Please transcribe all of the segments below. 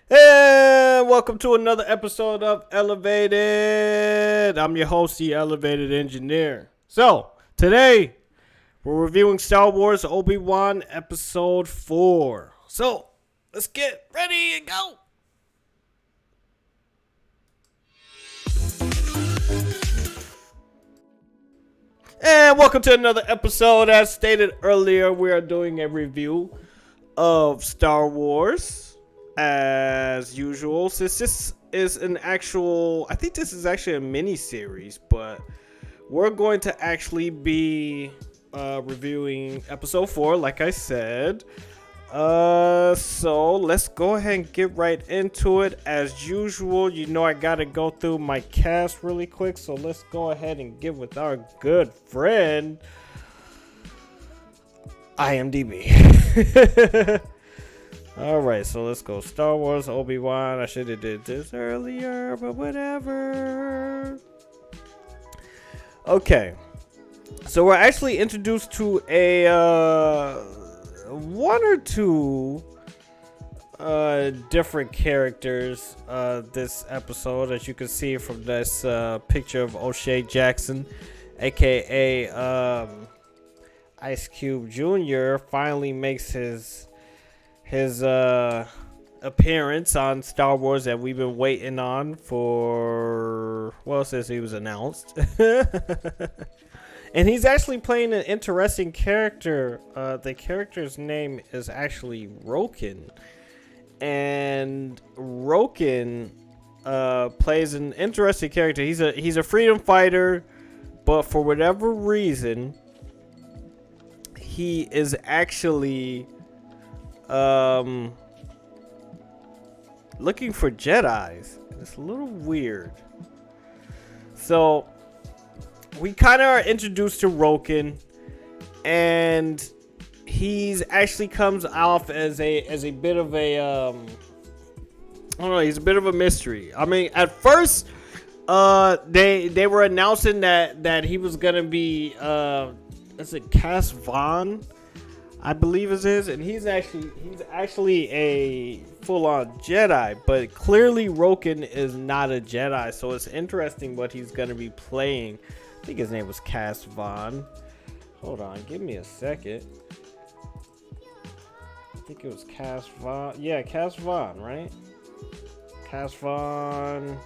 And welcome to another episode of Elevated. I'm your host, the Elevated Engineer. So, today, we're reviewing Star Wars Obi Wan Episode 4. So, let's get ready and go. And welcome to another episode. As stated earlier, we are doing a review of Star Wars. As usual, since this is an actual, I think this is actually a mini series, but we're going to actually be reviewing episode 4, like I said. So let's go ahead and get right into it. As usual, you know I gotta go through my cast really quick, so let's go ahead and get with our good friend IMDb. Alright, so let's go. Star Wars Obi Wan. I should have did this earlier, but whatever. Okay. So we're actually introduced to a one or two different characters this episode, as you can see from this picture of O'Shea Jackson, aka Ice Cube Jr. finally makes his appearance on Star Wars that we've been waiting on for, well, since he was announced. And he's actually playing an interesting character. The character's name is actually Roken. And Roken plays an interesting character. He's a freedom fighter, but for whatever reason, he is actually looking for Jedis. It's a little weird. So we kind of are introduced to Roken, and he's actually comes off as a bit of a I don't know, he's a bit of a mystery. I mean, at first they were announcing that he was gonna be is it Cass Vaughn, I believe it is, and he's actually a full-on Jedi, but clearly Roken is not a Jedi, so it's interesting what he's gonna be playing. I think his name was Cass Vaughn. Hold on, give me a second. I think it was Cass Vaughn. Yeah, Cass Vaughn, right? Cass Vaughn.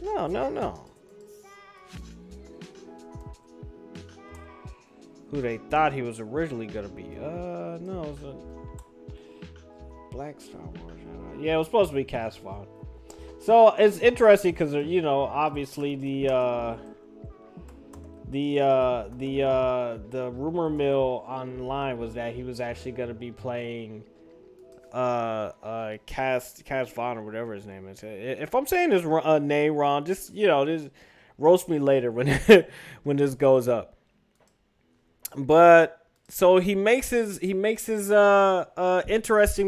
No. Who they thought he was originally gonna be. No, it was a Black Star Wars. Yeah, it was supposed to be Cass Vaughn. So it's interesting because obviously the rumor mill online was that he was actually gonna be playing Cass Vaughn or whatever his name is. If I'm saying his name wrong, just roast me later when when this goes up. But so he makes his interesting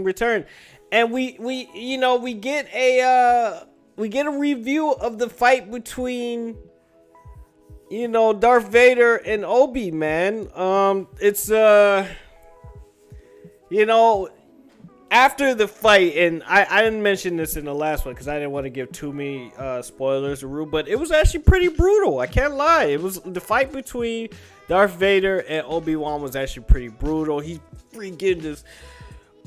return, and we get a review of the fight between Darth Vader and Obi, man. It's after the fight, and I didn't mention this in the last one because I didn't want to give too many spoilers or rude, but it was actually pretty brutal. I can't lie. It was the fight between Darth Vader and Obi Wan was actually pretty brutal. He freaking just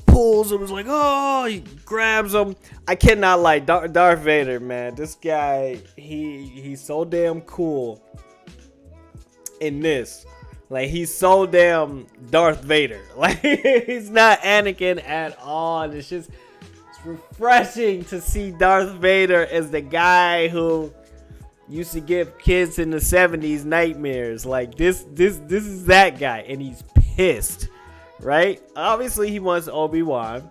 pulls him. Was like, oh, he grabs him. I cannot lie. Darth Vader, man. This guy, he's so damn cool in this. Like, he's so damn Darth Vader. Like, he's not Anakin at all. And it's refreshing to see Darth Vader as the guy who used to give kids in the 70s nightmares. Like, this is that guy, and he's pissed, right? Obviously, he wants Obi-Wan.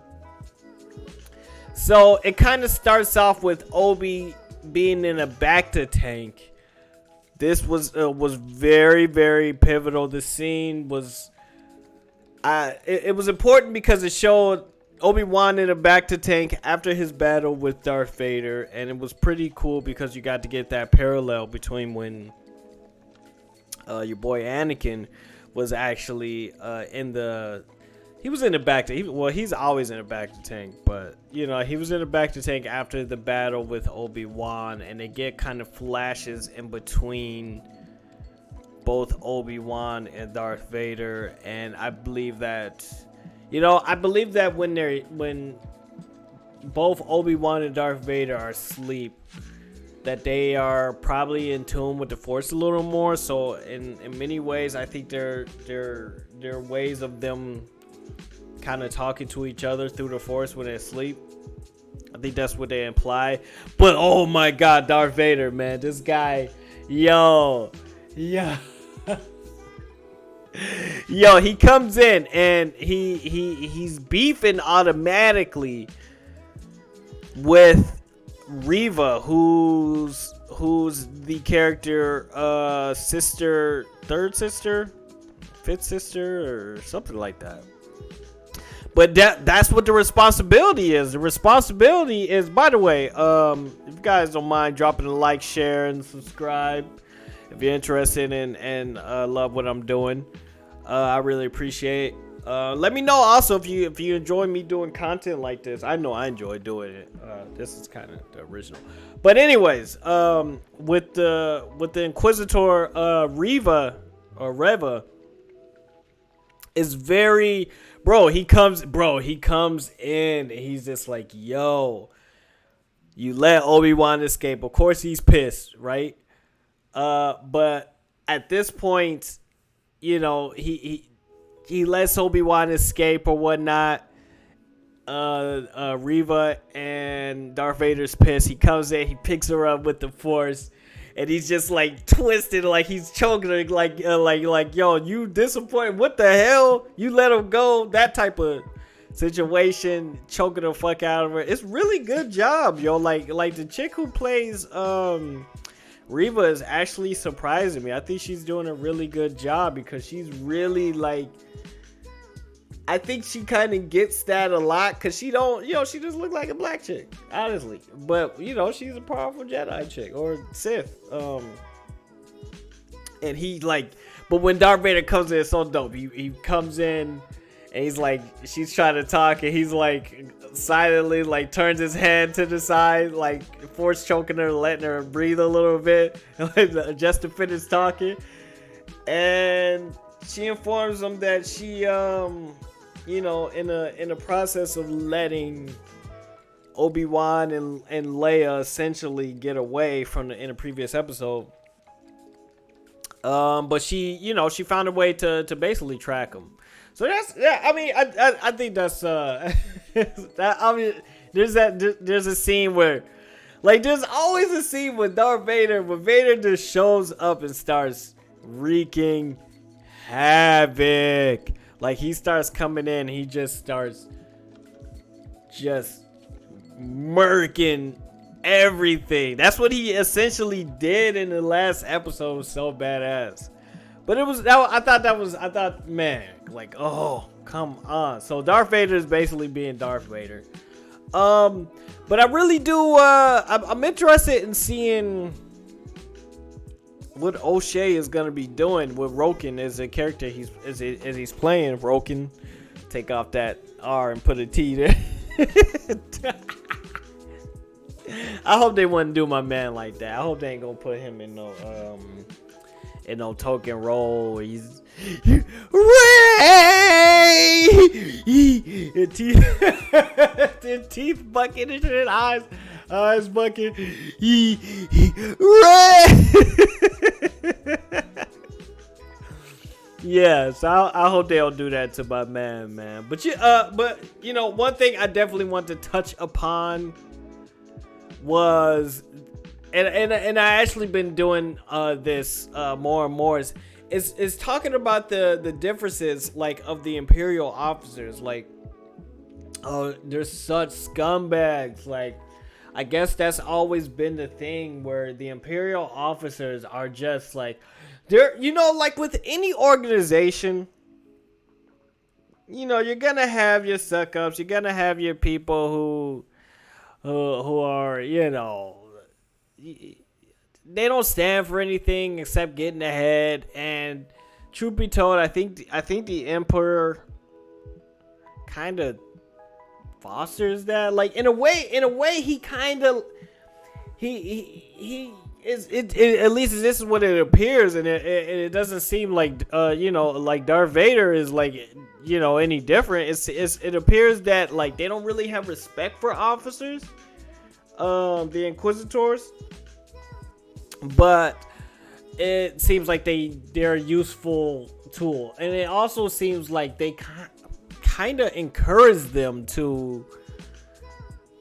So it kind of starts off with Obi being in a Bacta tank. This was very, very pivotal. The scene was it was important because it showed Obi-Wan in a Bacta tank after his battle with Darth Vader, and it was pretty cool because you got to get that parallel between when your boy Anakin was actually in the He was in the back. He's always in the back of the tank, but you know, he was in the back of the tank after the battle with Obi Wan, and they get kind of flashes in between both Obi Wan and Darth Vader. And I believe that, when both Obi Wan and Darth Vader are asleep, that they are probably in tune with the Force a little more. So in many ways, I think there are ways of them kind of talking to each other through the Force when they're asleep. I think that's what they imply. But oh my God, Darth Vader, man, this guy, yo, he comes in and he's beefing automatically with Reva, who's the character sister, third sister, fifth sister, or something like that. But that's what the responsibility is. The responsibility is, by the way, if you guys don't mind dropping a like, share, and subscribe if you're interested and love what I'm doing. I really appreciate it. Let me know also if you enjoy me doing content like this. I know I enjoy doing it. This is kind of the original. But anyways, with the Inquisitor Reva is very, he comes in and he's just like, yo, you let Obi-Wan escape. Of course he's pissed, right? But at this point, you know, he lets Obi-Wan escape or whatnot. Reva and Darth Vader's pissed. He comes in, he picks her up with the Force, and he's just like twisted, like he's choking her, like yo, you disappointed? What the hell? You let him go? That type of situation, choking the fuck out of her. It's really good job, yo. Like the chick who plays Reva is actually surprising me. I think she's doing a really good job because she's really like, I think she kind of gets that a lot because she don't, she just look like a black chick, honestly. But, she's a powerful Jedi chick or Sith. And he but when Darth Vader comes in, it's so dope. He comes in and he's like, she's trying to talk and he's like silently like turns his head to the side, like Force choking her, letting her breathe a little bit just to finish talking. And she informs him that she, in a process of letting Obi-Wan and Leia essentially get away from in a previous episode. But she found a way to basically track him. So I think that's there's a scene where, there's always a scene with Darth Vader where Vader just shows up and starts wreaking havoc. Like, he starts coming in, he just starts murking everything. That's what he essentially did in the last episode. It was so badass. But I thought, man, like, oh, come on. So Darth Vader is basically being Darth Vader. But I really do, I'm interested in seeing what O'Shea is gonna be doing with Roken as a character as he's playing Roken. Take off that R and put a T there. I hope they wouldn't do my man like that. I hope they ain't gonna put him in no token role where he's Ray. The teeth bucking into his eyes bucking. Ray. Yeah, so I hope they don't do that to my man. But one thing I definitely want to touch upon was, and I actually been doing this more and more is talking about the differences of the Imperial officers. They're such scumbags. I guess that's always been the thing where the Imperial officers are just they're, with any organization, you're gonna have your suck-ups. You're gonna have your people who are, they don't stand for anything except getting ahead. And truth be told, I think the Emperor kind of fosters that. Like in a way, he kind of he is it. At least this is what it appears, and it doesn't seem like like Darth Vader is like any different. It appears that like they don't really have respect for officers, the Inquisitors, but it seems like they're a useful tool, and it also seems like they kind of encourage them to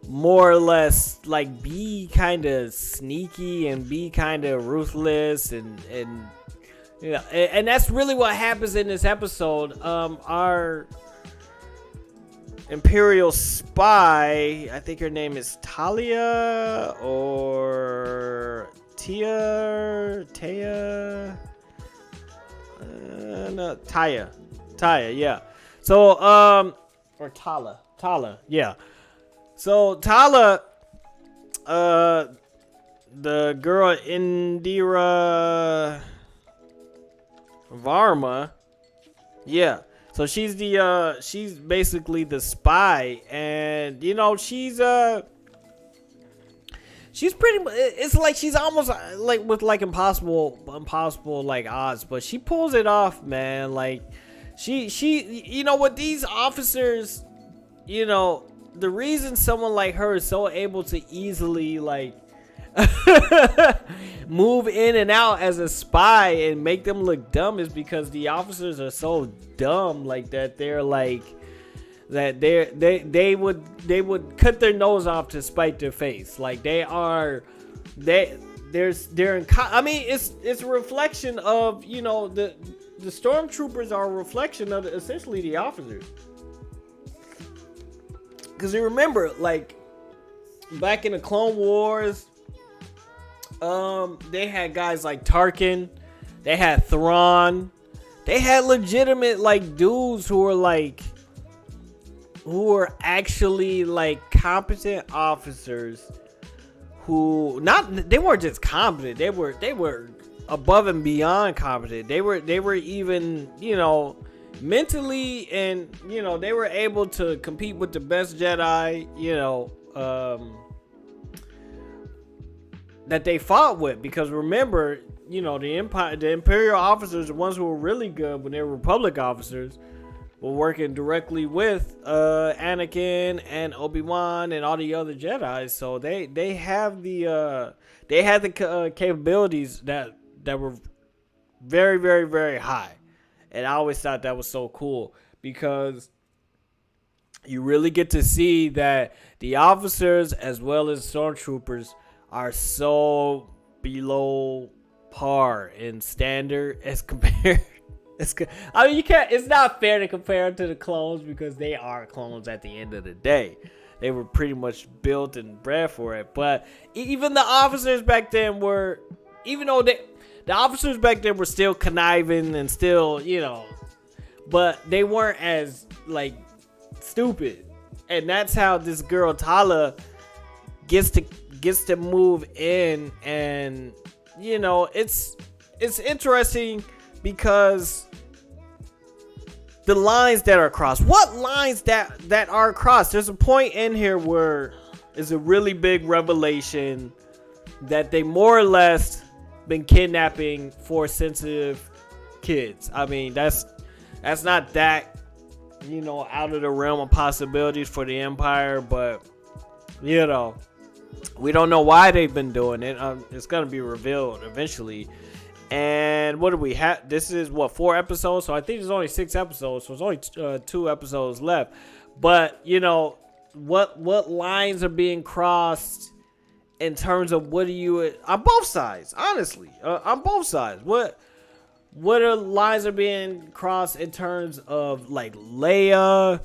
more or less like be kind of sneaky and be kind of ruthless and and that's really what happens in this episode. Our Imperial spy, I think her name is Talia or Taya, no, Taya, yeah. So or Tala, yeah. So Tala, the girl Indira Varma, yeah. So she's basically the spy, and she's pretty. It's like she's almost like with like impossible like odds, but she pulls it off, man. Like she with these officers, the reason someone like her is so able to easily like move in and out as a spy and make them look dumb is because the officers are so dumb like that. They're like that they would cut their nose off to spite their face. Like I mean, it's a reflection of the stormtroopers are a reflection of essentially the officers. Because you remember, like, back in the Clone Wars, they had guys like Tarkin, they had Thrawn, they had legitimate, like, dudes who were actually, like, competent officers who, they weren't just competent, they were above and beyond competent. They were even, mentally, and they were able to compete with the best Jedi that they fought with. Because remember, the Imperial officers, the ones who were really good when they were Republic officers, were working directly with Anakin and Obi Wan and all the other Jedi. So they had the capabilities that were very, very, very high. And I always thought that was so cool because you really get to see that the officers as well as stormtroopers are so below par in standard as compared. I mean, it's not fair to compare them to the clones because they are clones at the end of the day. They were pretty much built and bred for it. But even the officers back then were, even though the officers back then were still conniving and still, but they weren't as, like, stupid. And that's how this girl, Tala, gets to move in. And, it's interesting because the lines that are crossed. What lines that are crossed? There's a point in here where it's a really big revelation that they more or less been kidnapping Force sensitive kids. I mean, that's not that out of the realm of possibilities for the Empire, but we don't know why they've been doing it. It's gonna be revealed eventually. And what do we have? This is 4 episodes, so I think there's only 6 episodes, so there's only 2 episodes left. But what lines are being crossed in terms of what do you on both sides? Honestly, on both sides, what lines are being crossed in terms of like Leia?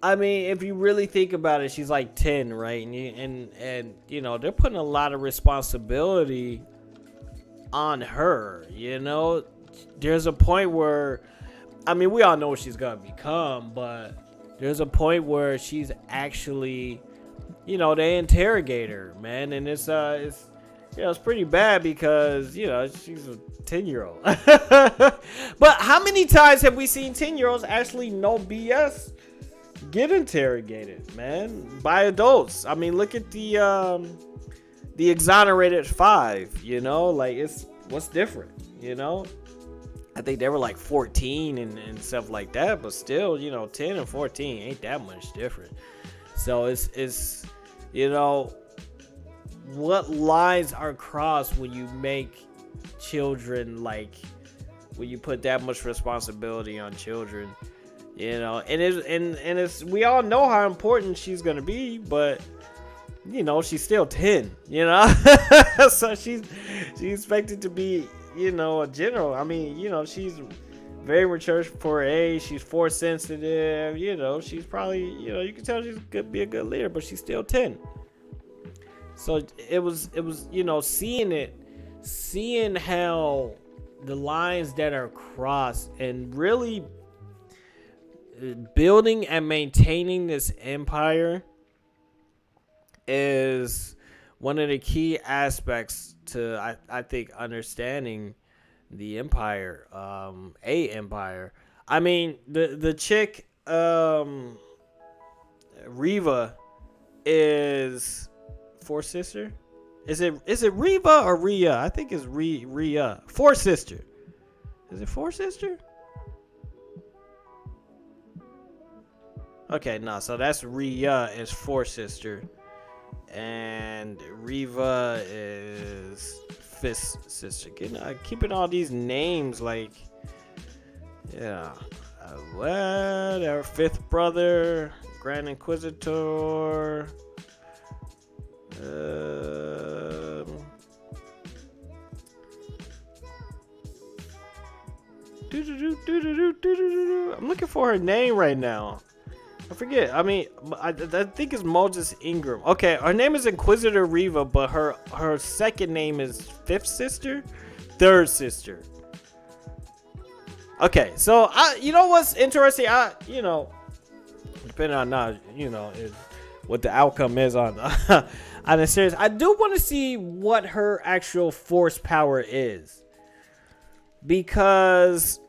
I mean, if you really think about it, she's like 10, right? And they're putting a lot of responsibility on her. There's a point where, I mean, we all know what she's gonna become, but there's a point where she's actually, they interrogate her, man, and it's pretty bad because she's a 10-year-old. But how many times have we seen 10-year-olds actually know BS get interrogated, man, by adults. I mean, look at the exonerated 5. You know, like it's what's different. You know, I think they were like 14 and stuff like that, but still, you know, 10 and 14 ain't that much different. So it's you know, what lines are crossed when you make children, like when you put that much responsibility on children, you know, and it's we all know how important she's gonna be, but you know, she's still 10, you know. So she's expected to be, you know, a general. I mean, you know, she's very mature for her age. She's force sensitive, you know. She's probably, you know, you can tell she's could be a good leader, but she's still 10. So it was, you know, seeing how the lines that are crossed and really building and maintaining this empire is one of the key aspects to, I think, understanding the empire, a empire. I mean, the chick, Riva, is Fourth sister. Is it Riva or Rhea? I think it's Rhea. Fourth sister. Is it fourth sister? Okay, no. So that's Rhea is fourth sister, and Riva is fifth sister. Keeping all these names like, yeah, whatever. Fifth brother, Grand Inquisitor. I'm looking for her name right now. I forget. I mean, I think it's Moses Ingram. Okay, her name is Inquisitor Riva, but her second name is fifth sister, third sister. Okay, so you know what's interesting? You know, depending on now, you know, what the outcome is on on the series, I do want to see what her actual force power is, because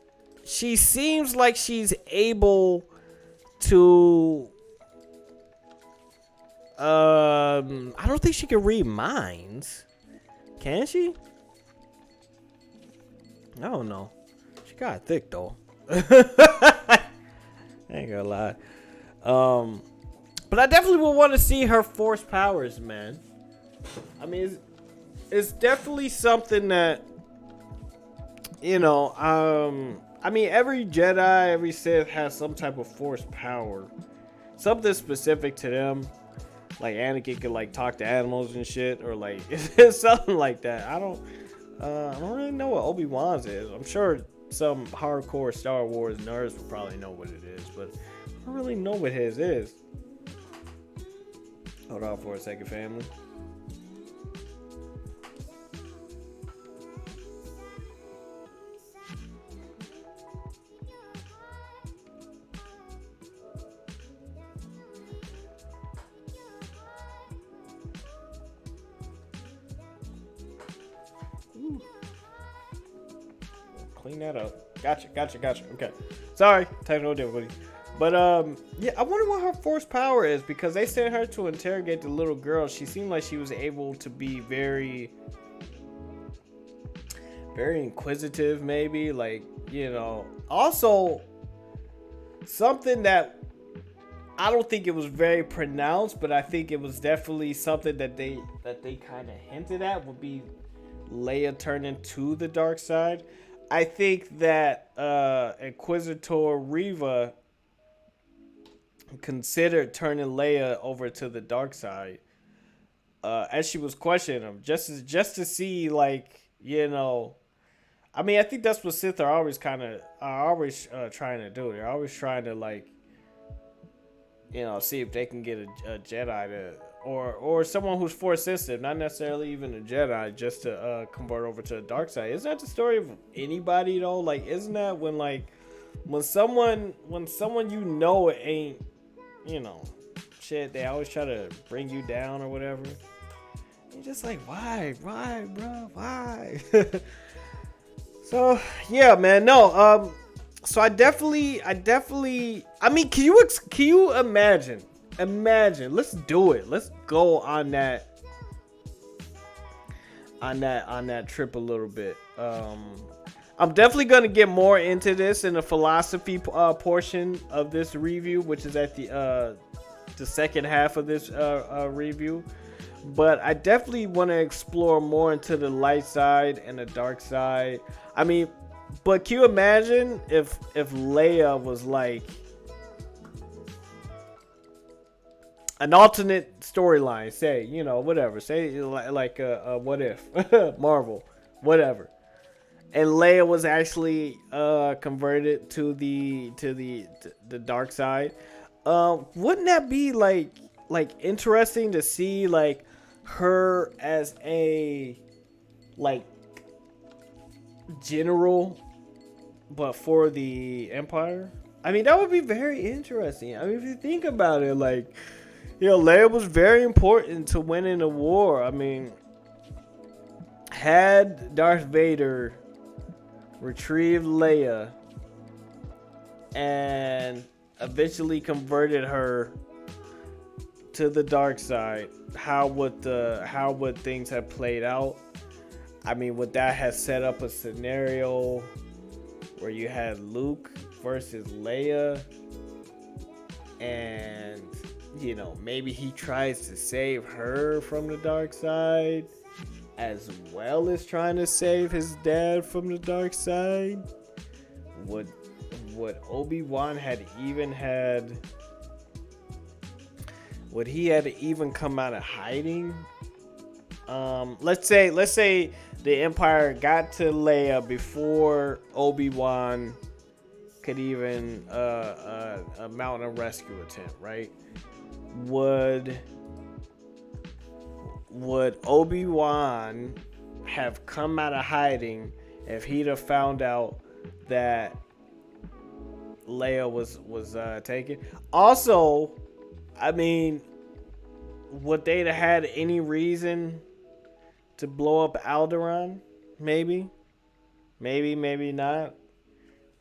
she seems like she's able to I don't think she can read minds. Can she? I don't know. She got thick though. I ain't gonna lie. But I definitely would want to see her force powers, man. I mean, it's definitely something that, you know, I mean, every Jedi, every Sith has some type of force power. Something specific to them. Like Anakin could like talk to animals and shit, or like something like that. I don't really know what Obi Wan's is. I'm sure some hardcore Star Wars nerds will probably know what it is, but I don't really know what his is. Hold on for a second, family. Ooh. Clean that up. Gotcha. Okay. Sorry, technical difficulty. But yeah, I wonder what her force power is, because they sent her to interrogate the little girl. She seemed like she was able to be very inquisitive, maybe, like, you know. Also, something that I don't think it was very pronounced, but I think it was definitely something that they kind of hinted at, would be Leia turning to the dark side. I think that Inquisitor Riva considered turning Leia over to the dark side, as she was questioning him, just to see, like, you know. I mean, I think that's what Sith are always trying to do. They're always trying to, like, you know, see if they can get a Jedi to, or someone who's force sensitive, not necessarily even a Jedi, just to convert over to the dark side. Isn't that the story of anybody though? Like, isn't that when someone you know ain't, you know, shit, they always try to bring you down or whatever. You're just like, why, bro, why? So yeah, man, no, So I mean, can you imagine? Imagine. Let's do it. Let's go on that trip a little bit. I'm definitely gonna get more into this in the philosophy portion of this review, which is at the second half of this review. But I definitely want to explore more into the light side and the dark side. I mean, but can you imagine if Leia was like an alternate storyline? Say, you know, whatever. Say like what if Marvel, whatever. And Leia was actually converted to the dark side. Wouldn't that be like interesting to see like her as a like general, but for the Empire? I mean, that would be very interesting. I mean, if you think about it, like, you know, Leia was very important to winning the war. I mean, had Darth Vader retrieved Leia and eventually converted her to the dark side, how would things have played out? I mean, would that have set up a scenario where you had Luke versus Leia, and you know, maybe he tries to save her from the dark side as well as trying to save his dad from the dark side? Would Obi Wan would he had to even come out of hiding? Let's say the Empire got to Leia before Obi Wan could even mount a rescue attempt, right? Would Obi Wan have come out of hiding if he'd have found out that Leia was taken? Also, I mean, would they have had any reason to blow up Alderaan? Maybe not.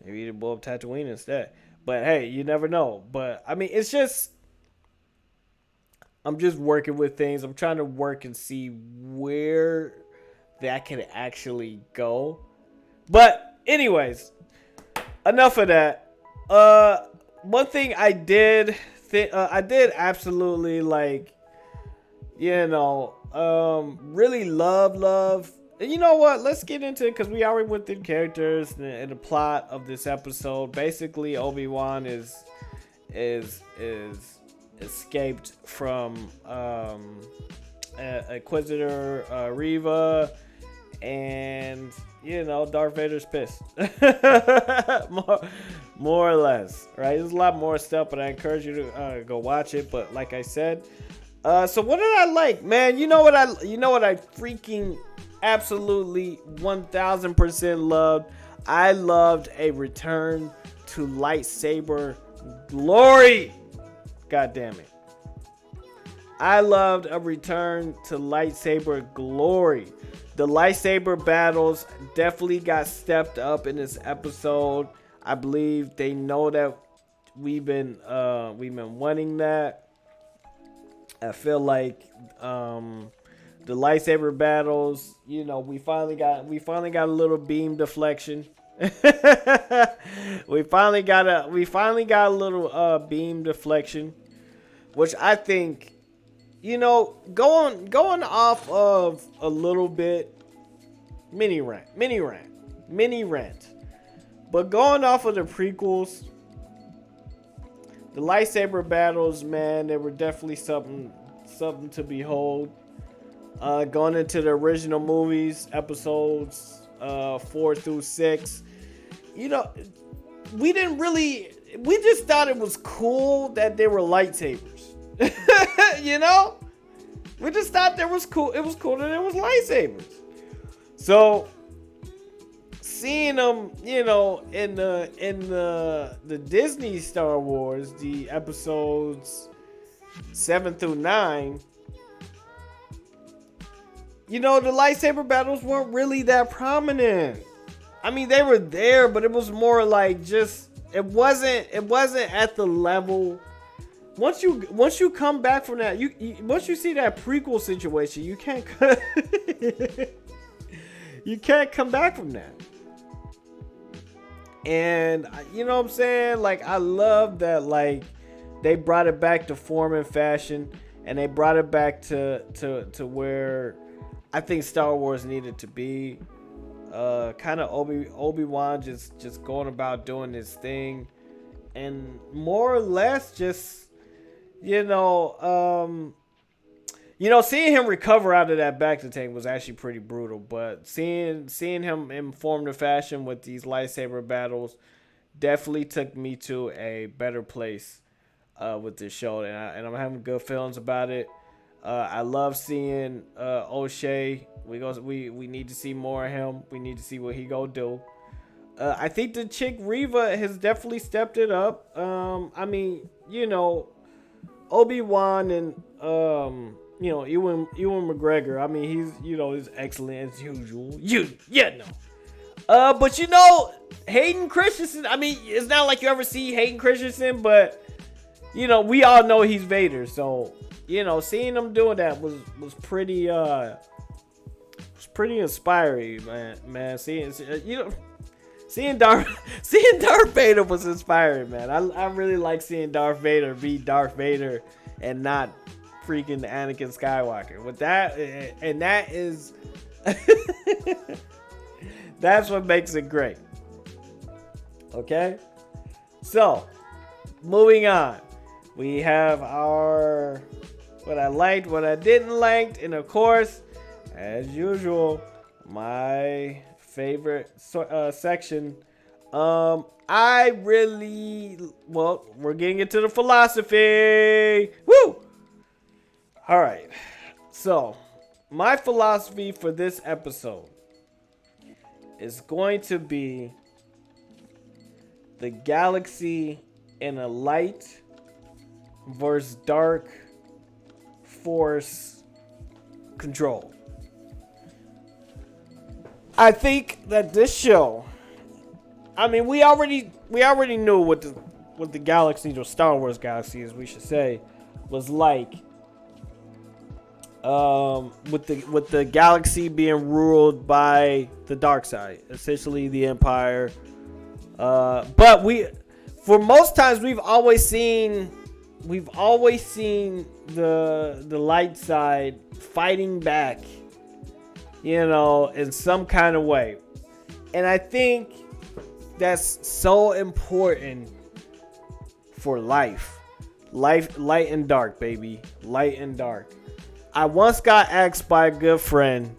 Maybe to blow up Tatooine instead. But hey, you never know. But I mean, it's just, I'm just working with things. I'm trying to work and see where that can actually go. But anyways, enough of that. One thing I did absolutely like, you know, really love. And you know what? Let's get into it because we already went through characters and the plot of this episode. Basically, Obi Wan is escaped from Inquisitor Reva, and you know, Darth Vader's pissed. more or less, right? There's a lot more stuff, but I encourage you to go watch it. But like I said, so what did I like, man? You know what I freaking absolutely 1000% loved? I loved a return to lightsaber glory. God damn it. I loved a return to lightsaber glory. The lightsaber battles definitely got stepped up in this episode. I believe they know that we've been wanting that. I feel like the lightsaber battles, you know, we finally got a little beam deflection. we finally got a little beam deflection, which I think, you know, going off of a little bit mini rant, but going off of the prequels, the lightsaber battles, man, they were definitely something to behold. Going into the original movies, episodes 4 through 6, you know, we just thought it was cool that they were lightsabers. You know, we just thought it was cool that it was lightsabers. So seeing them, you know, in the Disney Star Wars, the episodes 7 through 9, you know, the lightsaber battles weren't really that prominent. I mean, they were there, but it was more like just it wasn't at the level. Once you come back from that, you once you see that prequel situation, you can't you can't come back from that. And you know what I'm saying? Like, I love that, like, they brought it back to form and fashion, and they brought it back to where I think Star Wars needed to be. Kind of Obi Wan just going about doing his thing, and more or less just seeing him recover out of that bacta tank was actually pretty brutal. But seeing him in form to fashion with these lightsaber battles definitely took me to a better place with this show, and I'm having good feelings about it. I love seeing O'Shea. We need to see more of him. We need to see what he go do. I think the chick Reva has definitely stepped it up. I mean, Obi-Wan and Ewan McGregor. I mean, he's excellent as usual. But Hayden Christensen. I mean, it's not like you ever see Hayden Christensen, but we all know he's Vader. So seeing him doing that was pretty inspiring, man. Seeing Darth Vader was inspiring, man. I really like seeing Darth Vader be Darth Vader and not freaking Anakin Skywalker. With that, and that is that's what makes it great. Okay, so moving on, we have our what I liked, what I didn't like, and of course, as usual, my favorite section. We're getting into the philosophy. Woo! All right. So, my philosophy for this episode is going to be the galaxy in a light versus dark force control. I think that this show, I mean, we already knew what the galaxy, or Star Wars galaxy, as we should say, was like. With the galaxy being ruled by the dark side, essentially the Empire. But for most times, we've always seen the light side fighting back, in some kind of way. And I think that's so important for life. Light and dark, baby. Light and dark. I once got asked by a good friend.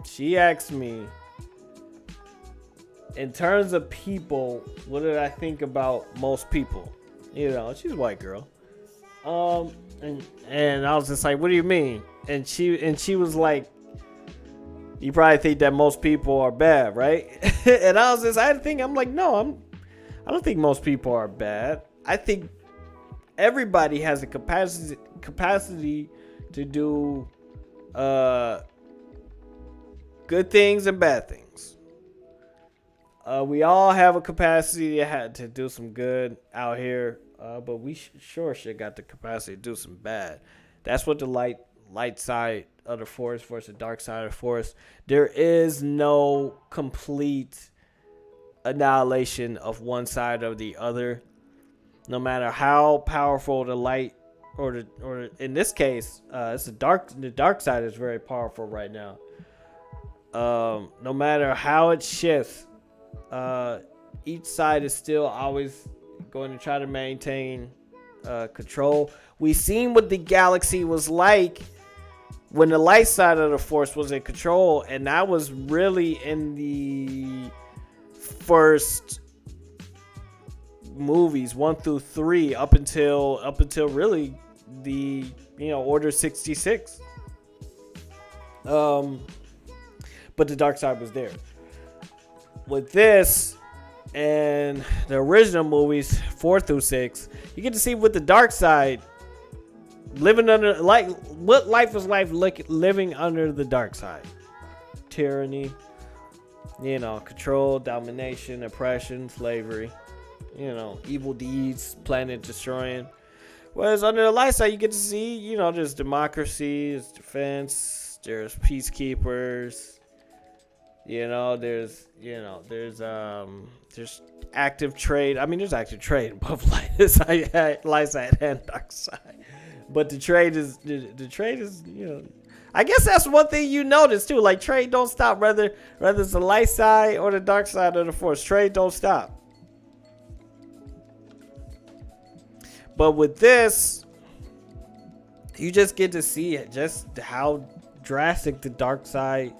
She asked me, in terms of people, what did I think about most people? She's a white girl. And I was just like, what do you mean? And she was like, you probably think that most people are bad, right? And I I'm like, no, I don't think most people are bad. I think everybody has the capacity to do good things and bad things. We all have a capacity to do some good out here, but we sure got the capacity to do some bad. That's what the light side of the force versus the dark side of the force. There is no complete annihilation of one side or the other. No matter how powerful the light, or in this case, it's the dark side is very powerful right now. No matter how it shifts, each side is still always going to try to maintain control. We seen what the galaxy was like when the light side of the force was in control, and that was really in the first movies 1 through 3 up until really the Order 66. But the dark side was there. With this and the original movies 4 through 6, you get to see what the dark side living under, like, what life was living under the dark side tyranny, you know, control, domination, oppression, slavery, you know, evil deeds, planet destroying. Whereas under the light side, you get to see, you know, there's democracy, there's defense, there's peacekeepers, you know, there's active trade. I mean, there's active trade in both light side and dark side. But the trade is, you know, I guess that's one thing you notice too. Like, trade don't stop, whether it's the light side or the dark side of the force. Trade don't stop. But with this, you just get to see it, just how drastic the dark side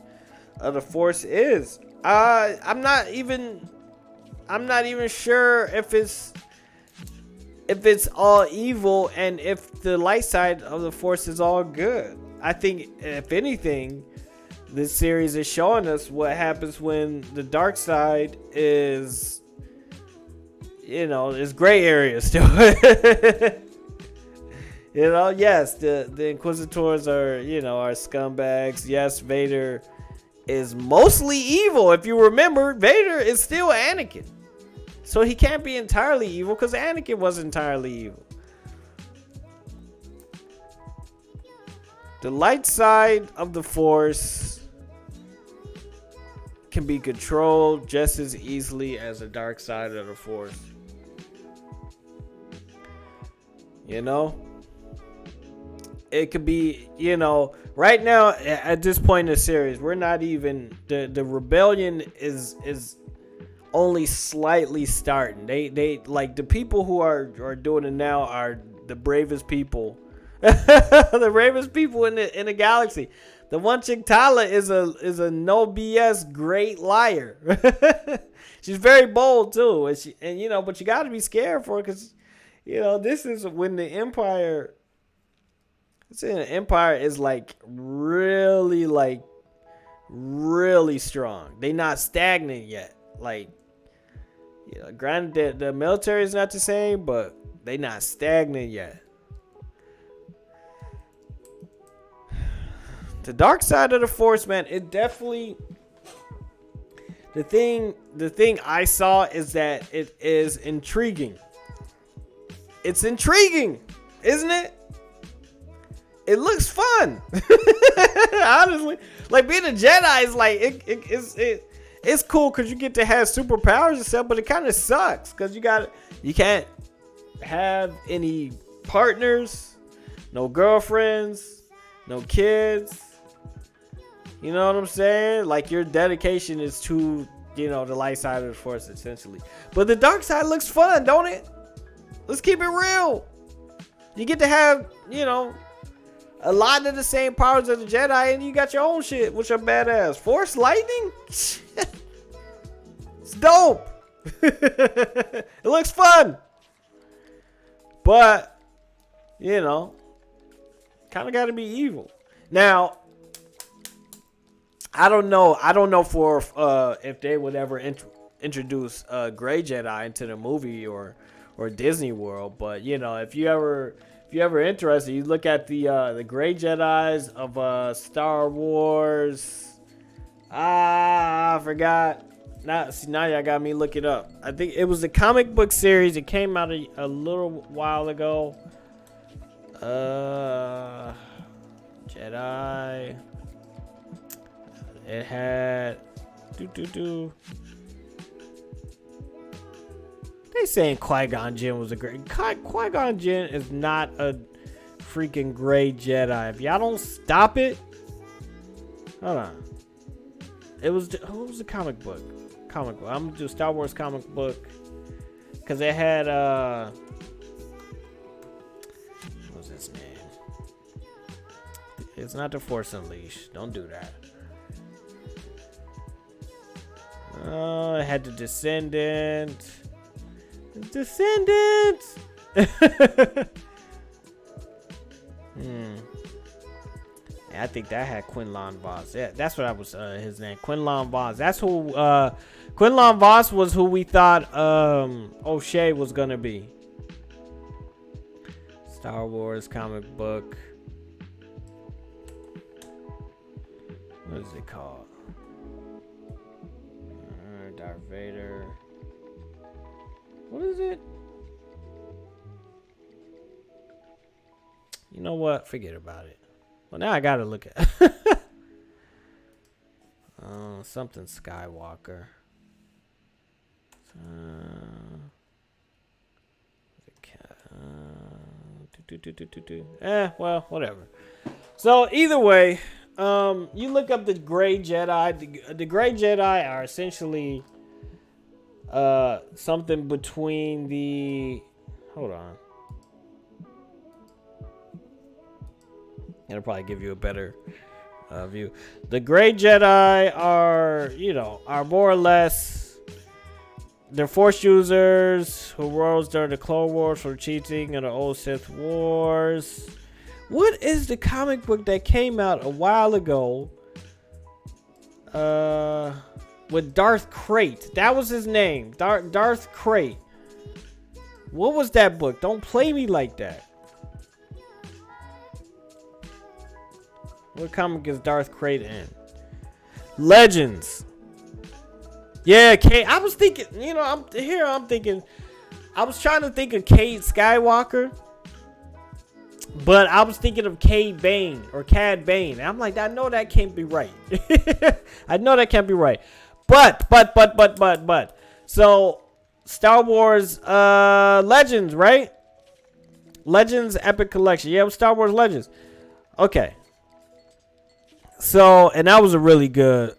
of the force is. I'm not even sure if it's all evil and if the light side of the force is all good. I think, if anything, this series is showing us what happens when the dark side is, you know, there's gray areas to it. You know, yes, the Inquisitors are, you know, are scumbags. Yes, Vader is mostly evil. If you remember, Vader is still Anakin. So he can't be entirely evil because Anakin was entirely evil. The light side of the Force can be controlled just as easily as the dark side of the Force. You know? It could be, you know, right now at this point in the series, we're not even, the rebellion is only slightly starting. They like, the people who are doing it now are the bravest people. The bravest people in the galaxy. The one chick Tala is a no BS great liar. She's very bold too, and you know, but you got to be scared for her because, you know, this is when the Empire. The Empire is like really strong. They not stagnant yet. Like, you know, granted the military is not the same, but they not stagnant yet. The dark side of the Force, man, it definitely, the thing I saw is that it is intriguing. It's intriguing, isn't it? It looks fun. Honestly, like, being a Jedi is like, it's cool because you get to have superpowers and stuff, but it kind of sucks because you can't have any partners, no girlfriends, no kids. You know what I'm saying? Like, your dedication is to, you know, the light side of the Force, essentially. But the dark side looks fun, don't it? Let's keep it real. You get to have, you know, a lot of the same powers as the Jedi, and you got your own shit, which are badass. Force lightning? It's dope. It looks fun. But, you know, kind of got to be evil. Now, I don't know for if they would ever introduce Grey Jedi into the movie or Disney World, but, you know, if you ever interested, you look at the Grey Jedis of Star Wars. I forgot. Now y'all got me look it up. I think it was the comic book series. It came out a little while ago. Jedi. It had They saying Qui-Gon Jinn was a great. Qui-Gon Jinn is not a freaking Grey Jedi. If y'all don't stop it, hold on. What was the comic book? I'm gonna do Star Wars comic book because it had what was his name? It's not the Force Unleashed. Don't do that. It had the Descendant. Yeah, I think that had Quinlan Vos. Yeah, that's what I was his name. Quinlan Vos. That's who Quinlan Vos was, who we thought O'Shea was gonna be. Star Wars comic book. What is it called? Darth Vader. What is it? You know what? Forget about it. Well, now I gotta look at something Skywalker. Well, whatever. So either way, you look up the Gray Jedi. The Gray Jedi are essentially something between the. Hold on. It'll probably give you a better view. The Gray Jedi are more or less, they're Force users who rose during the Clone Wars for cheating in the old Sith Wars. What is the comic book that came out a while ago with Darth Krayt? That was his name, Darth Krayt. What was that book? Don't play me like that. What comic is Darth Krayt in? Legends. Yeah, Kate. I was thinking, I'm thinking, I was trying to think of Cade Skywalker, but I was thinking of Cad Bane. And I'm like, I know that can't be right. I know that can't be right. But. So, Star Wars Legends, right? Legends Epic Collection. Yeah, it was Star Wars Legends. Okay. So, and that was a really good,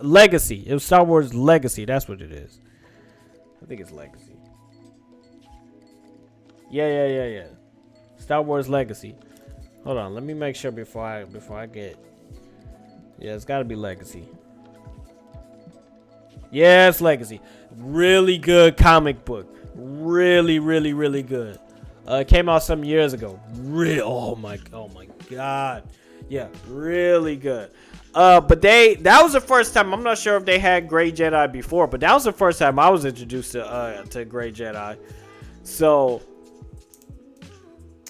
Legacy. It was Star Wars Legacy. That's what it is. I think it's Legacy. Yeah. Star Wars Legacy. Hold on. Let me make sure before I get. Yeah, it's got to be Legacy. Yeah, it's Legacy. Really good comic book. Really good. It came out some years ago. Oh my god. Yeah, really good. But that was the first time. I'm not sure if they had Gray Jedi before, but that was the first time I was introduced to Gray Jedi. So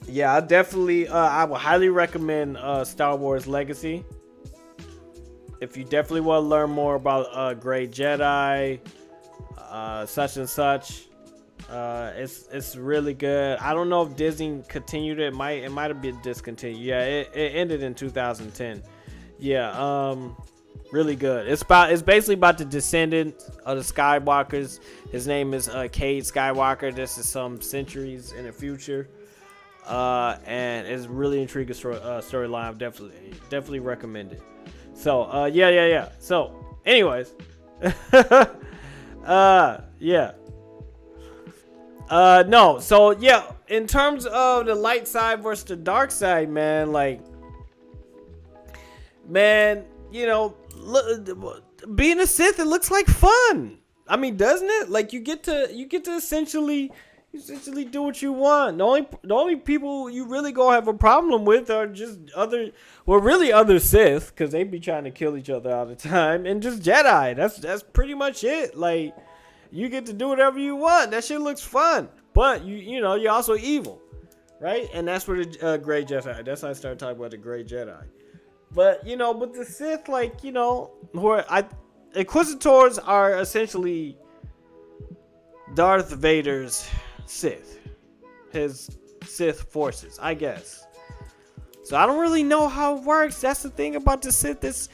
yeah, I definitely I would highly recommend Star Wars Legacy. If you definitely want to learn more about Gray Jedi, such and such. It's really good. I don't know if Disney continued it. It might have been discontinued. Yeah, it ended in 2010. Yeah, really good. It's basically about the descendant of the Skywalkers. His name is Cade Skywalker. This is some centuries in the future. And it's really intriguing storyline. Definitely recommend it. So yeah. So anyways, yeah. No. So yeah, in terms of the light side versus the dark side, man, being a Sith, it looks like fun. I mean, doesn't it? Like you get to essentially do what you want. The only people you really gonna have a problem with are just other Sith, because they be trying to kill each other all the time, and just Jedi. That's pretty much it. Like, you get to do whatever you want. That shit looks fun. But you're also evil, right? And that's where the Gray Jedi. That's how I started talking about the Gray Jedi. But with the Sith, Inquisitors are essentially Darth Vader's Sith, his Sith forces, I guess. So I don't really know how it works. That's the thing about the Sith. It's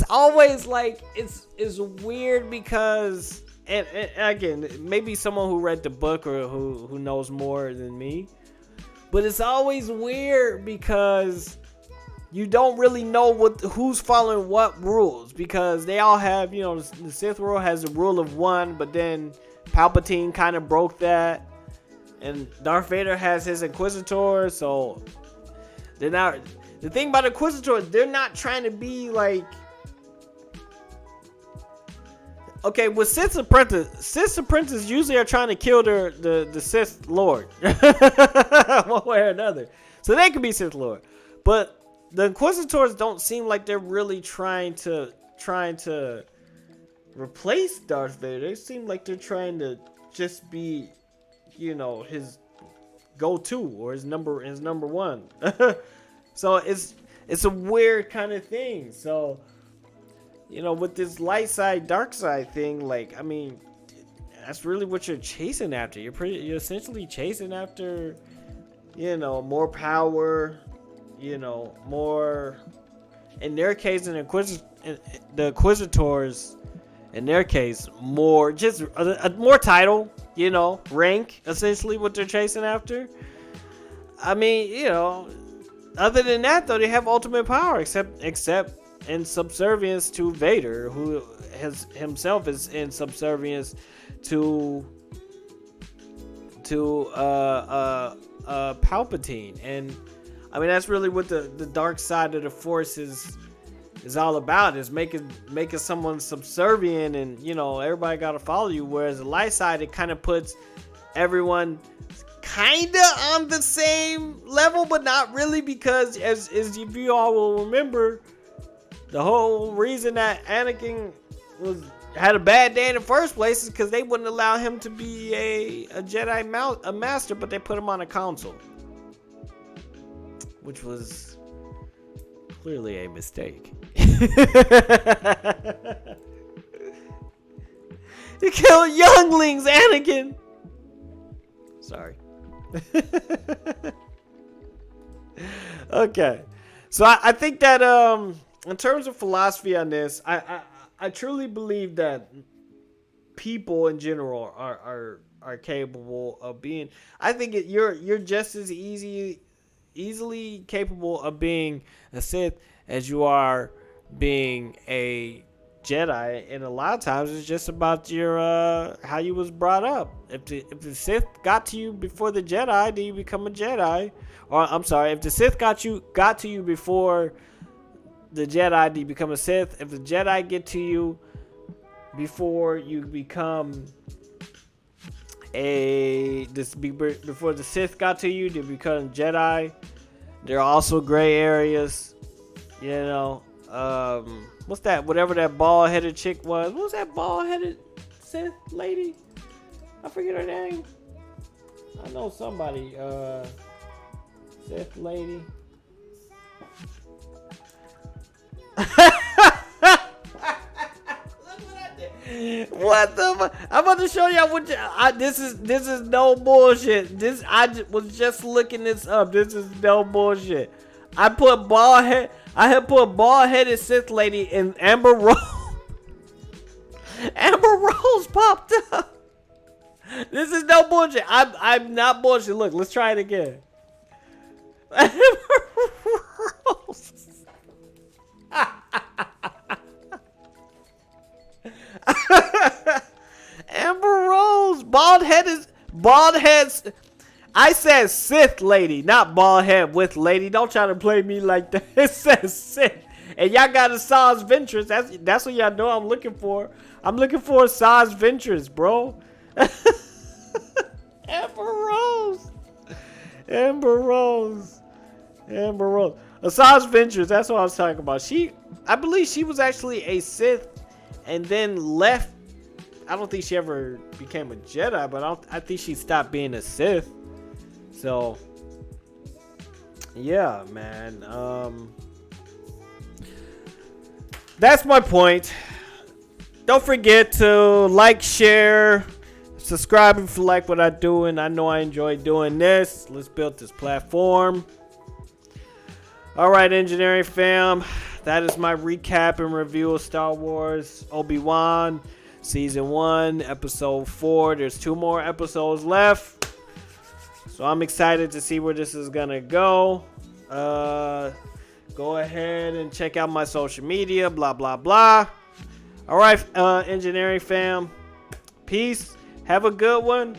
always like it's weird because. And again, maybe someone who read the book or who knows more than me. But it's always weird because you don't really know who's following what rules. Because they all have, the Sith world has a rule of one, but then Palpatine kind of broke that. And Darth Vader has his Inquisitors, so they're not. The thing about Inquisitors, they're not trying to be like. Okay, with Sith's apprentices usually are trying to kill the Sith Lord. One way or another. So they can be Sith Lord. But the Inquisitors don't seem like they're really trying to replace Darth Vader. They seem like they're trying to just be, his go-to or his number one. So it's a weird kind of thing. So with this light side, dark side thing, like, I mean, that's really what you're chasing after. You're essentially chasing after, more power, more. In their case, the Inquisitors, in their case, more just a more title, rank, essentially what they're chasing after. I mean, other than that, though, they have ultimate power, except in subservience to Vader, who himself is in subservience to Palpatine. And I mean, that's really what the dark side of the Force is all about, is making someone subservient, and everybody got to follow you. Whereas the light side, it kind of puts everyone kinda on the same level, but not really, because as if you all will remember, the whole reason that Anakin had a bad day in the first place is because they wouldn't allow him to be a Jedi a master, but they put him on a council, which was clearly a mistake. You killed younglings, Anakin. Sorry. Okay, so I think that in terms of philosophy on this, I truly believe that people in general are capable of being. I think you're just as easily capable of being a Sith as you are being a Jedi, and a lot of times it's just about your how you was brought up. If the Sith got to you before the Jedi, then you become a Jedi. Or I'm sorry, if the Sith got to you before the Jedi, then you become a Sith. If the Jedi get to you before you become before the Sith got to you, they become Jedi. There are also gray areas, what's that? Whatever that bald-headed chick was. What was that bald-headed Sith lady? I forget her name. I know somebody. Sith lady. What the fuck? I'm about to show y'all this is no bullshit. I was just looking this up. This is no bullshit. I had put bald-headed Sith lady in Amber Rose. Amber Rose popped up. This is no bullshit. I'm not bullshit. Look, let's try it again. Amber Rose. Amber Rose, bald heads. I said Sith lady, not bald head with lady. Don't try to play me like that. It says Sith, and y'all got a Saz Ventress. That's what y'all know I'm looking for. I'm looking for a Saz Ventress, bro. Amber Rose. A Saz Ventress. That's what I was talking about. I believe she was actually a Sith, and then left. I don't think she ever became a Jedi, but I think she stopped being a Sith. So, yeah, man. That's my point. Don't forget to like, share, subscribe if you like what I'm doing. I know I enjoy doing this. Let's build this platform. All right, engineering fam. That is my recap and review of Star Wars Obi Wan Season 1, Episode 4. There's 2 more episodes left. So I'm excited to see where this is going to go. Go ahead and check out my social media, blah, blah, blah. All right, engineering fam. Peace. Have a good one.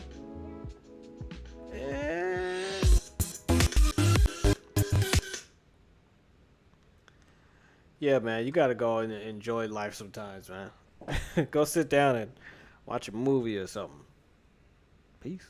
Yeah, man, you got to go and enjoy life sometimes, man. Go sit down and watch a movie or something. Peace.